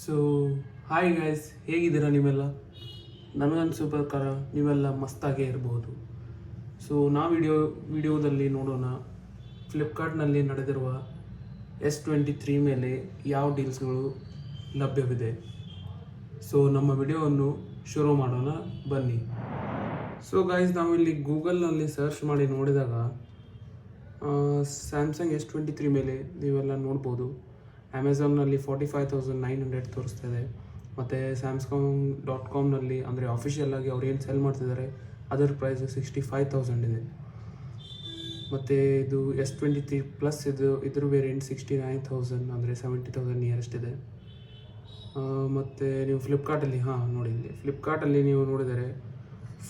So hi guys, ಹೇಗಿದ್ದೀರಾ ನೀವೆಲ್ಲ? ನನಗನ್ಸೋ ಪ್ರಕಾರ ನೀವೆಲ್ಲ ಮಸ್ತಾಗೇ ಇರ್ಬೋದು. ಸೊ ವಿಡಿಯೋದಲ್ಲಿ ನೋಡೋಣ, ಫ್ಲಿಪ್ಕಾರ್ಟ್ನಲ್ಲಿ ನಡೆದಿರುವ S23 ಮೇಲೆ ಯಾವ ಡೀಲ್ಸ್ಗಳು ಲಭ್ಯವಿದೆ. ಸೊ ನಮ್ಮ ವಿಡಿಯೋವನ್ನು ಶುರು ಮಾಡೋಣ ಬನ್ನಿ. ಸೊ ಗೈಸ್, ನಾವಿಲ್ಲಿ ಗೂಗಲ್ನಲ್ಲಿ ಸರ್ಚ್ ಮಾಡಿ ನೋಡಿದಾಗ ಸ್ಯಾಮ್ಸಂಗ್ S23 ಮೇಲೆ ನೀವೆಲ್ಲ ನೋಡ್ಬೋದು. ಅಮೆಝಾನ್ನಲ್ಲಿ 45,900 ತೋರಿಸ್ತಾ ಇದೆ. ಮತ್ತು Samsung.comನಲ್ಲಿ ಅಂದರೆ ಆಫಿಷಿಯಲ್ಲಾಗಿ ಅವ್ರು ಏನು ಸೆಲ್ ಮಾಡ್ತಿದ್ದಾರೆ ಅದರ ಪ್ರೈಸ್ 65,000 ಇದೆ. ಮತ್ತು ಇದು S23 ಪ್ಲಸ್ ಇದ್ರ ವೇರಿಯಂಟ್ 69,000 ಅಂದರೆ 70,000 ನಿಯರೆಸ್ಟ್ ಇದೆ. ಮತ್ತು ನೀವು ಫ್ಲಿಪ್ಕಾರ್ಟಲ್ಲಿ ನೋಡಿ, ಇಲ್ಲಿ ಫ್ಲಿಪ್ಕಾರ್ಟಲ್ಲಿ ನೀವು ನೋಡಿದರೆ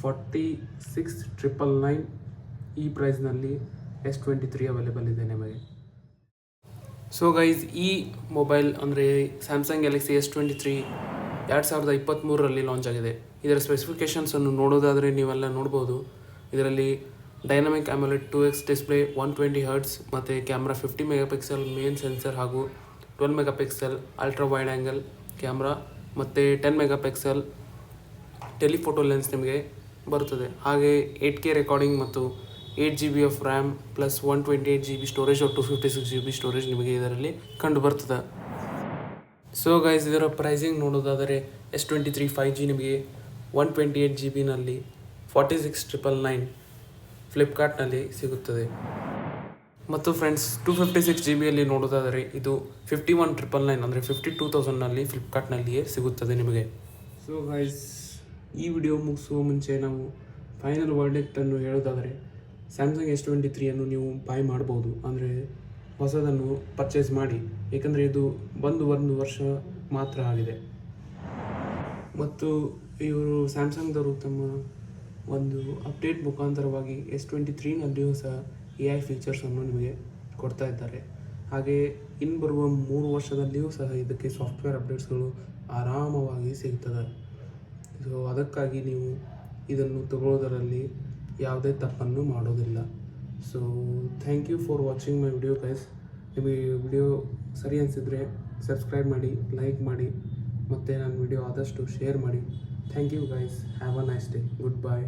46,999 ಈ ಪ್ರೈಸ್ನಲ್ಲಿ S23 ಅವೈಲೇಬಲ್ ಇದೆ ನಿಮಗೆ. ಸೊ ಗೈಸ್, ಈ ಮೊಬೈಲ್ ಅಂದರೆ ಸ್ಯಾಮ್ಸಂಗ್ ಗ್ಯಾಲಕ್ಸಿ S23 2023ರಲ್ಲಿ ಲಾಂಚ್ ಆಗಿದೆ. ಇದರ ಸ್ಪೆಸಿಫಿಕೇಷನ್ಸನ್ನು ನೋಡೋದಾದರೆ ನೀವೆಲ್ಲ ನೋಡ್ಬೋದು. ಇದರಲ್ಲಿ dynamic AMOLED 2x display, 120 Hz ಮತ್ತು ಕ್ಯಾಮ್ರಾ 50 ಮೆಗಾಪಿಕ್ಸೆಲ್ ಮೇನ್ ಸೆನ್ಸರ್ ಹಾಗೂ 12 megapixel ultra wide angle camera ಮತ್ತು 10 ಮೆಗಾಪಿಕ್ಸೆಲ್ ಟೆಲಿಫೋಟೋ ಲೆನ್ಸ್ ನಿಮಗೆ ಬರುತ್ತದೆ. ಹಾಗೆ 8K ರೆಕಾರ್ಡಿಂಗ್ ಮತ್ತು 8GB of RAM plus 128GB storage or 256GB storage ನಿಮಗೆ ಇದರಲ್ಲಿ ಕಂಡು ಬರ್ತದೆ. ಸೊ ಗೈಸ್, ಇದರ ಪ್ರೈಸಿಂಗ್ ನೋಡೋದಾದರೆ S23 5G ನಿಮಗೆ 128GB 46,999 ಫ್ಲಿಪ್ಕಾರ್ಟ್ನಲ್ಲಿ ಸಿಗುತ್ತದೆ. ಮತ್ತು ಫ್ರೆಂಡ್ಸ್, 256GBಯಲ್ಲಿ ನೋಡೋದಾದರೆ ಇದು 51,999 ಅಂದರೆ 52,000 ಫ್ಲಿಪ್ಕಾರ್ಟ್ನಲ್ಲಿಯೇ ಸಿಗುತ್ತದೆ ನಿಮಗೆ. ಸೊ ಗೈಸ್, ಈ ವಿಡಿಯೋ ಮುಗಿಸುವ ಮುಂಚೆ ನಾವು ಫೈನಲ್ ವರ್ಡಿಕ್ಟನ್ನು ಹೇಳೋದಾದರೆ ಸ್ಯಾಮ್ಸಂಗ್ S23 ನೀವು ಬೈ ಮಾಡ್ಬೋದು, ಅಂದರೆ ಹೊಸದನ್ನು ಪರ್ಚೇಸ್ ಮಾಡಿ. ಏಕೆಂದರೆ ಇದು ಒಂದು ವರ್ಷ ಮಾತ್ರ ಆಗಿದೆ. ಮತ್ತು ಇವರು ಸ್ಯಾಮ್ಸಂಗ್ದವರು ತಮ್ಮ ಒಂದು ಅಪ್ಡೇಟ್ ಮುಖಾಂತರವಾಗಿ S23ನಲ್ಲಿಯೂ ಸಹ AI ಫೀಚರ್ಸನ್ನು ನಿಮಗೆ ಕೊಡ್ತಾ ಇದ್ದಾರೆ. ಹಾಗೆ ಇನ್ನು ಬರುವ 3 ವರ್ಷದಲ್ಲಿಯೂ ಸಹ ಇದಕ್ಕೆ ಸಾಫ್ಟ್ವೇರ್ ಅಪ್ಡೇಟ್ಸ್ಗಳು ಆರಾಮವಾಗಿ ಸಿಗ್ತದೆ. ಸೊ ಅದಕ್ಕಾಗಿ ನೀವು ಇದನ್ನು ತಗೊಳ್ಳೋದರಲ್ಲಿ ಯಾವುದೇ ತಪ್ಪನ್ನು ಮಾಡೋದಿಲ್ಲ. So thank you for watching my video guys. ನಿಮಗೆ ವಿಡಿಯೋ ಸರಿ ಅನಿಸಿದರೆ ಸಬ್ಸ್ಕ್ರೈಬ್ ಮಾಡಿ, ಲೈಕ್ ಮಾಡಿ ಮತ್ತು ನನ್ನ ವಿಡಿಯೋ ಆದಷ್ಟು ಶೇರ್ ಮಾಡಿ. Thank you guys. Have a nice day. Good bye.